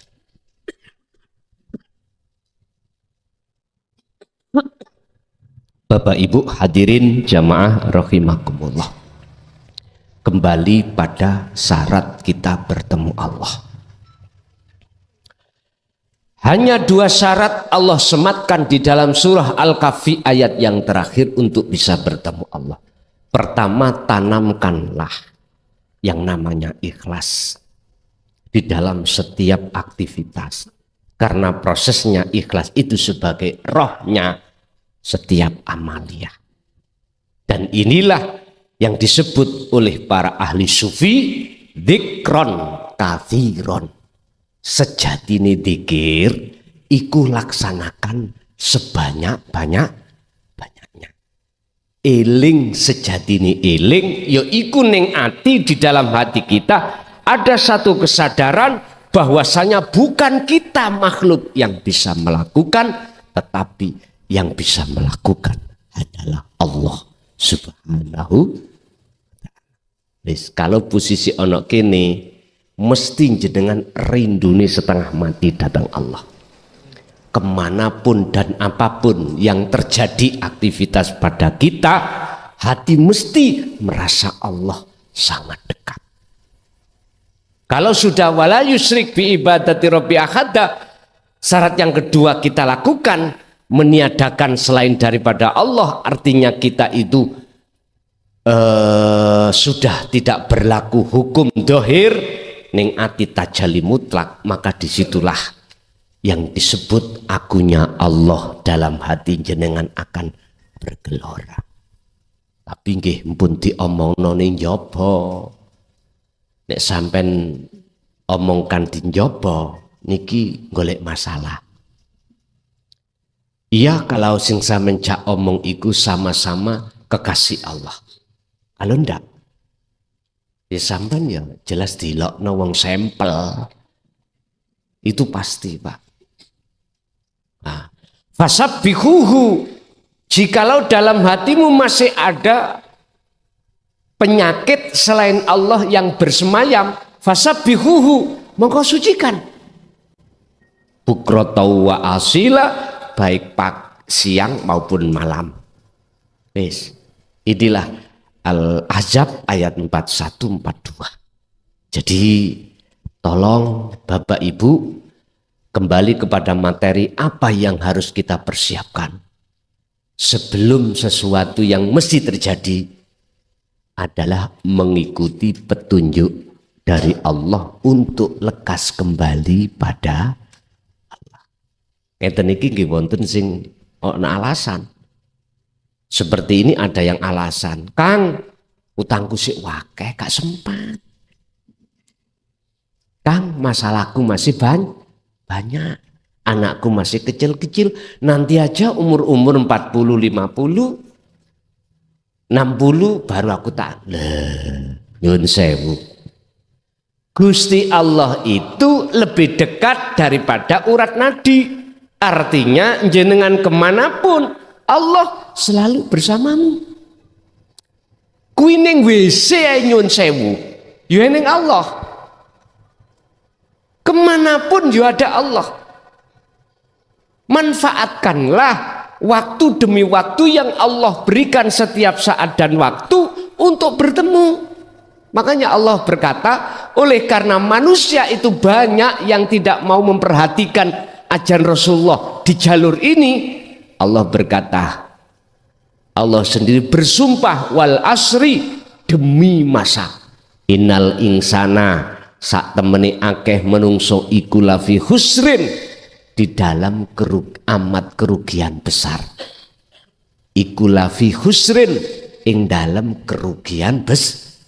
Bapak Ibu hadirin jamaah rahimakumullah. Kembali pada syarat kita bertemu Allah. Hanya 2 syarat Allah sematkan di dalam surah Al-Kahfi ayat yang terakhir untuk bisa bertemu Allah. Pertama, tanamkanlah yang namanya ikhlas di dalam setiap aktivitas. Karena prosesnya ikhlas itu sebagai rohnya setiap amaliyah. Dan inilah yang disebut oleh para ahli sufi dzikron katsiron. Sejatine dzikir iku laksanakan sebanyak-banyaknya. Eling sejatine eling ya iku ning ati, di dalam hati kita ada satu kesadaran bahwasanya bukan kita makhluk yang bisa melakukan, tetapi yang bisa melakukan adalah Allah Subhanahu. Kalau posisi ono kene mesti jenengan rindune setengah mati datang Allah. Kemanapun dan apapun yang terjadi aktivitas pada kita, hati mesti merasa Allah sangat dekat. Kalau sudah wala yusyrik bi ibadati rabbi ahada, syarat yang kedua kita lakukan meniadakan selain daripada Allah, artinya kita itu sudah tidak berlaku hukum dohir ning ati tajali mutlak, maka disitulah yang disebut akunya Allah dalam hati jenengan akan bergelora. Tapi nggih mpun diomongno ning njaba, nek sampean omongkan di njaba niki golek masalah. Iya, kalau sing sampean cak omong iku sama-sama kekasih Allah. Kalau ndak, ya sampean ya jelas dilokno wong sampel. Itu pasti, Pak. Nah, fasabbihuhu, jikalau dalam hatimu masih ada penyakit selain Allah yang bersemayam, fasabbihuhu, mongko sucikan. Bukrotau wa asila, baik siang maupun malam. Wis, inilah Al-Ahzab ayat 41-42. Jadi tolong Bapak Ibu kembali kepada materi apa yang harus kita persiapkan sebelum sesuatu yang mesti terjadi adalah mengikuti petunjuk dari Allah untuk lekas kembali pada ngeten iki nggih wonten sing ana alasan. Seperti ini ada yang alasan, Kang, utangku sik wakeh gak sempat. Kang, masalahku masih banyak. Anakku masih kecil-kecil, nanti aja umur-umur 40, 50, 60 baru aku tak. Nyun sewu. Gusti Allah itu lebih dekat daripada urat nadi. Artinya jenengan kemanapun Allah selalu bersamamu. Kuwi ning WC nyun sewu, ya ning Allah. Kemanapun ya ada Allah. Manfaatkanlah waktu demi waktu yang Allah berikan setiap saat dan waktu untuk bertemu. Makanya Allah berkata, oleh karena manusia itu banyak yang tidak mau memperhatikan ajaran Rasulullah di jalur ini, Allah berkata, Allah sendiri bersumpah wal asri, demi masa, innal insana, sak temeni akeh menungso iku lafi husrin, di dalam amat kerugian besar. Iku lafi husrin, ing dalam kerugian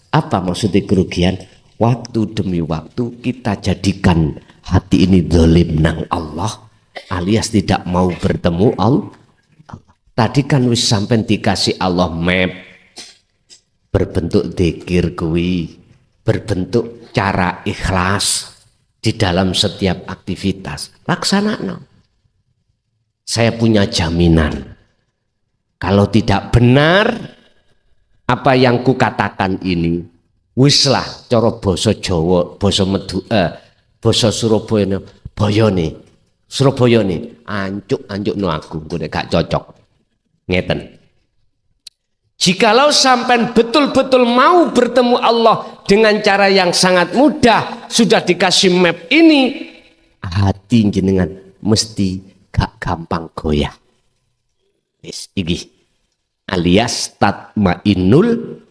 apa maksudnya kerugian? Waktu demi waktu kita jadikan hati ini zalim nang Allah, alias tidak mau bertemu Allah. Tadi kan wis sampai dikasih Allah map berbentuk dzikir kuwi, berbentuk cara ikhlas di dalam setiap aktivitas. Laksanakan. Saya punya jaminan. Kalau tidak benar, apa yang kukatakan ini wis lah cara basa Jawa, basa basa Surabaya bayane. Surabaya nih, ancuk no aku, gue gak cocok. Ngeten. Jikalau sampai betul-betul mau bertemu Allah dengan cara yang sangat mudah, sudah dikasih map ini, hati jenengan mesti gak gampang goyah. Yes, iki alias tatmainnul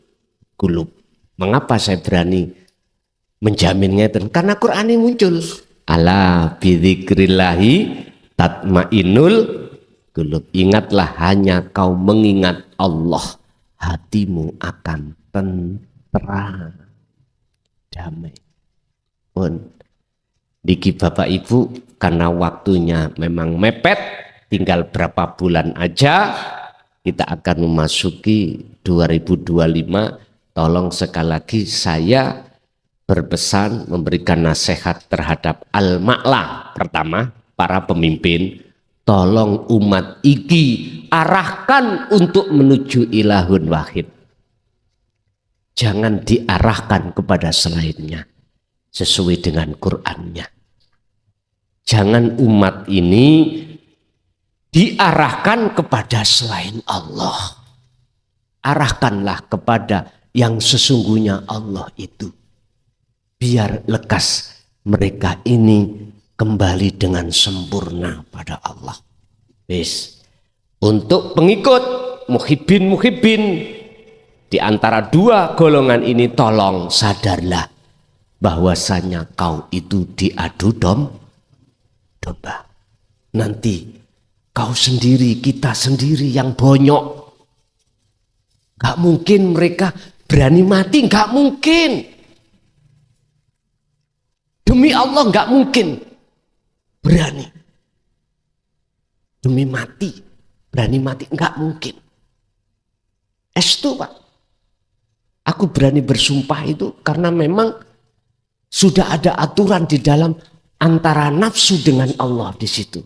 qulub. Mengapa saya berani menjaminnya? Karena Quran ini muncul. Ala bidzikrillahi tatmainnul qulub. Ingatlah, hanya kau mengingat Allah, hatimu akan tenteram, damai. Pun niki Bapak Ibu, karena waktunya memang mepet, tinggal berapa bulan aja kita akan memasuki 2025. Tolong sekali lagi saya berpesan memberikan nasihat terhadap al-ma'la. Pertama, para pemimpin, tolong umat iki arahkan untuk menuju ilahun wahid. Jangan diarahkan kepada selainnya sesuai dengan Qur'annya. Jangan umat ini diarahkan kepada selain Allah. Arahkanlah kepada yang sesungguhnya Allah itu. Biar lekas mereka ini kembali dengan sempurna pada Allah. Bis. Untuk pengikut muhibbin di antara dua golongan ini, tolong sadarlah bahwasanya kau itu diadu domba. Nanti kau sendiri, kita sendiri yang bonyok. Gak mungkin mereka berani mati, gak mungkin. Demi Allah gak mungkin berani. Demi mati, berani mati, gak mungkin. Estu Pak. Aku berani bersumpah itu karena memang sudah ada aturan di dalam antara nafsu dengan Allah di situ.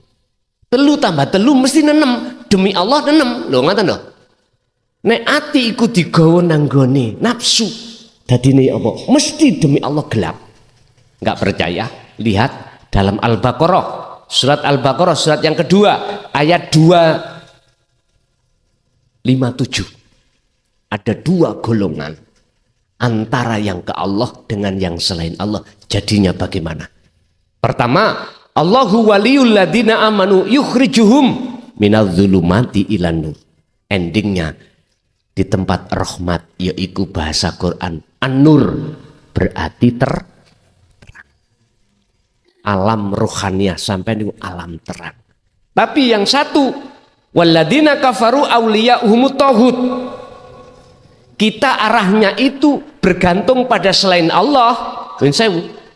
Telu tambah telu mesti nenem, demi Allah nenem. Lho ngoten lho. Nek ati iku digawa nanggone nafsu, dadine apa? Mesti demi Allah gelap. Enggak percaya? Lihat dalam Al-Baqarah, surat Al-Baqarah surat yang kedua ayat 257. Ada dua golongan antara yang ke Allah dengan yang selain Allah. Jadinya bagaimana? Pertama, Allahu waliyul ladzina amanu yukhrijuhum minadz-dzulumati ilan nur. Endingnya di tempat rahmat, yaitu bahasa Quran an-nur, berarti terang. Alam ruhaniyah sampai di alam terang. Tapi yang satu, walladzina kafaru auliya'uhumut taghut. Kita arahnya itu bergantung pada selain Allah.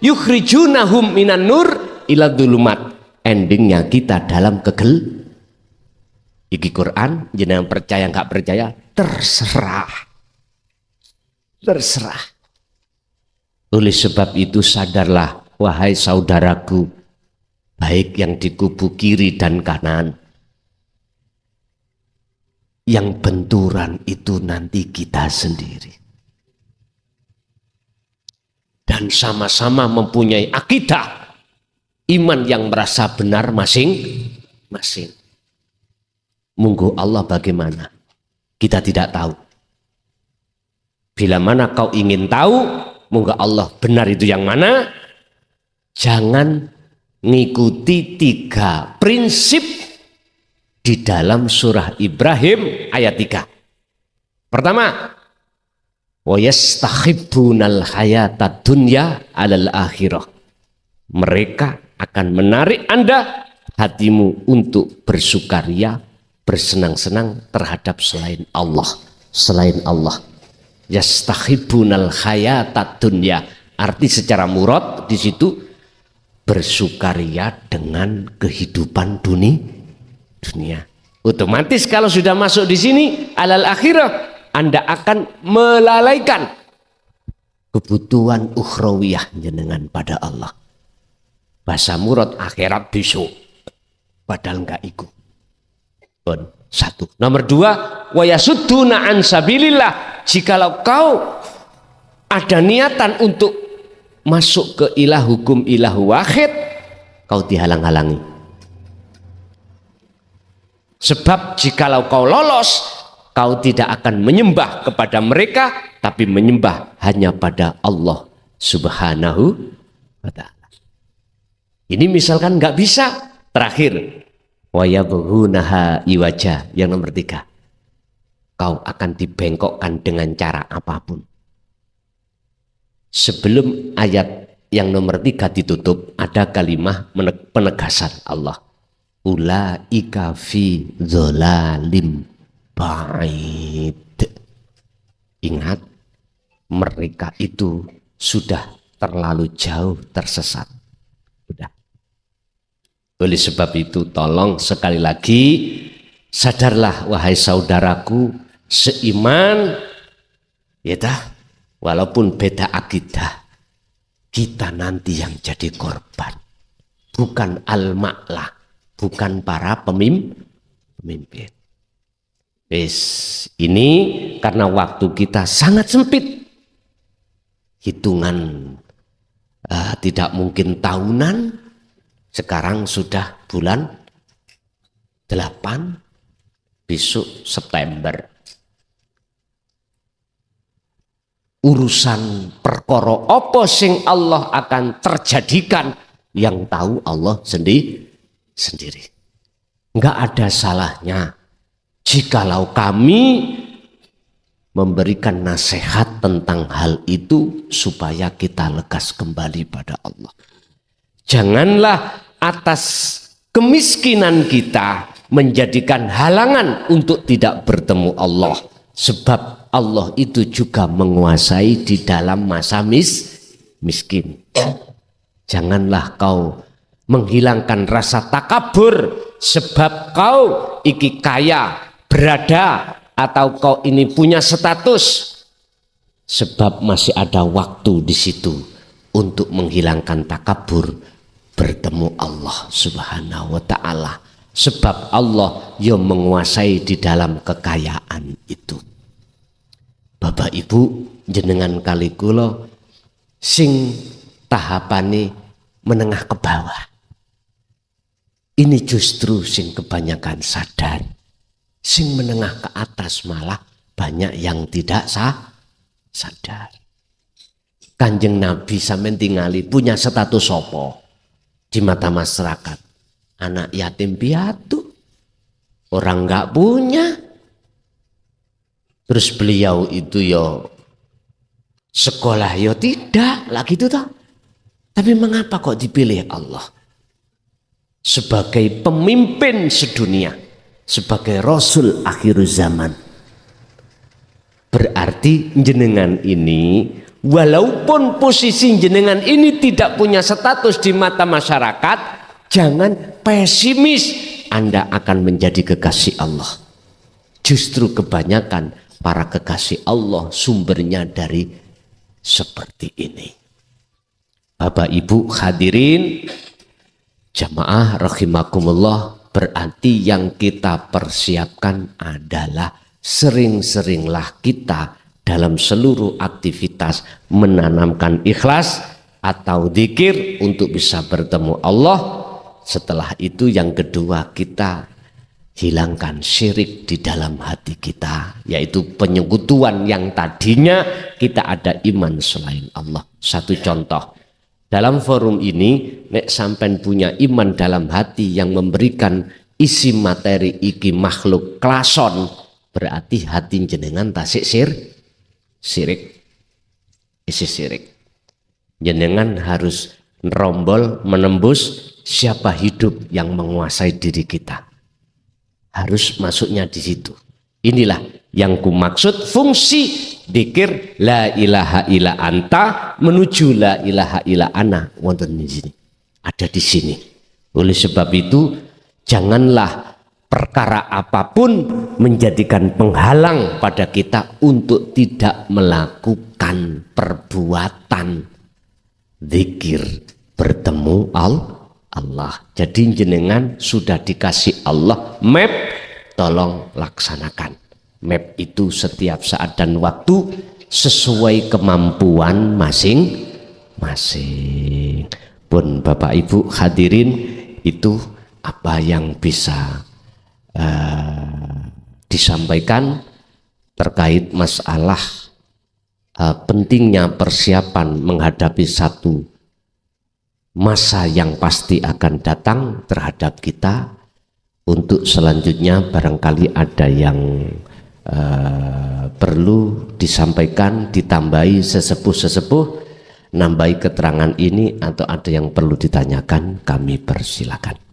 Yukhrijunahum minan nur ila dzulumat. Endingnya kita dalam kegel. Iki Quran, jenengan percaya nggak percaya, terserah. Terserah. Oleh sebab itu sadarlah, wahai saudaraku, baik yang di kubu kiri dan kanan, yang benturan itu nanti kita sendiri. Dan sama-sama mempunyai akidah iman yang merasa benar masing-masing. Munggu Allah bagaimana? Kita tidak tahu. Bila mana kau ingin tahu, munggu Allah benar itu yang mana? Jangan ngikuti 3 prinsip di dalam surah Ibrahim ayat 3. Pertama, wa yastahibbunal hayatad dunya 'alal akhirah. Mereka akan menarik Anda, hatimu, untuk bersukaria, bersenang-senang terhadap selain Allah. Selain Allah. Yastahibbunal hayatad dunya. Arti secara murad di situ bersukaria dengan kehidupan dunia. Otomatis kalau sudah masuk di sini alal akhirah, Anda akan melalaikan kebutuhan ukhrawiyah jenengan pada Allah. Bahasa murad akhirat besok, padahal enggak ikut. Satu. Nomor 2, wa yasudduna an sabilillah. jikalau kau ada niatan untuk masuk ke ilah hukum ilahu wahid, kau dihalang-halangi. Sebab jikalau kau lolos, kau tidak akan menyembah kepada mereka, tapi menyembah hanya pada Allah Subhanahu wa ta'ala. Ini misalkan nggak bisa, terakhir, wa yabghunaha iwaja, yang nomor 3. Kau akan dibengkokkan dengan cara apapun. Sebelum ayat yang nomor 3 ditutup, ada kalimat penegasan Allah. Ulaika fi dzalalim ba'id. Ingat, mereka itu sudah terlalu jauh tersesat. Sudah. Oleh sebab itu, tolong sekali lagi sadarlah wahai saudaraku seiman, ya dah, walaupun beda akidah, kita nanti yang jadi korban, bukan al-ma'lah, bukan para pemimpin. Ini karena waktu kita sangat sempit, hitungan tidak mungkin tahunan, sekarang sudah bulan 8, besok September. Urusan perkara apa sing Allah akan terjadikan, yang tahu Allah sendiri. Enggak ada salahnya jikalau kami memberikan nasihat tentang hal itu supaya kita lekas kembali pada Allah. Janganlah atas kemiskinan kita menjadikan halangan untuk tidak bertemu Allah. Sebab Allah itu juga menguasai di dalam masa miskin. Janganlah kau menghilangkan rasa takabur sebab kau iki kaya, berada, atau kau ini punya status. Sebab masih ada waktu di situ untuk menghilangkan takabur, bertemu Allah Subhanahu wa ta'ala. Sebab Allah yang menguasai di dalam kekayaan itu. Bapak Ibu jenengan kali kula sing tahapane menengah ke bawah. Ini justru sing kebanyakan sadar. Sing menengah ke atas malah banyak yang tidak sadar. Kanjeng Nabi sampeyan tingali punya status sopo di mata masyarakat. Anak yatim piatu, orang nggak punya. Terus beliau itu yo sekolah yo tidak lagi itu toh. Tapi mengapa kok dipilih Allah sebagai pemimpin sedunia, sebagai Rasul akhir zaman? Berarti jenengan ini, walaupun posisi jenengan ini tidak punya status di mata masyarakat, jangan pesimis, Anda akan menjadi kekasih Allah. Justru kebanyakan para kekasih Allah sumbernya dari seperti ini. Bapak Ibu hadirin jamaah rahimakumullah, berarti yang kita persiapkan adalah sering-seringlah kita dalam seluruh aktivitas menanamkan ikhlas atau dzikir untuk bisa bertemu Allah. Setelah itu yang kedua, kita hilangkan syirik di dalam hati kita, yaitu penyekutuan yang tadinya kita ada iman selain Allah. Satu contoh, dalam forum ini nek sampean punya iman dalam hati yang memberikan isi materi iki makhluk klason, berarti hati jenengan tasik syirik. Isi syirik. Jenengan harus nerombol menembus siapa hidup yang menguasai diri kita. Harus masuknya di situ. Inilah yang kumaksud fungsi dzikir la ilaha illa anta menuju la ilaha illa ana, wonten di sini. Ada di sini. Oleh sebab itu janganlah perkara apapun menjadikan penghalang pada kita untuk tidak melakukan perbuatan dzikir bertemu Allah. Jadi jenengan sudah dikasih Allah map, tolong laksanakan. map itu setiap saat dan waktu sesuai kemampuan masing-masing. Pun Bapak Ibu hadirin, itu apa yang bisa disampaikan terkait masalah pentingnya persiapan menghadapi satu masa yang pasti akan datang terhadap kita. Untuk selanjutnya barangkali ada yang perlu disampaikan, ditambahi sesepuh-sesepuh, nambahi keterangan ini, atau ada yang perlu ditanyakan, kami persilakan.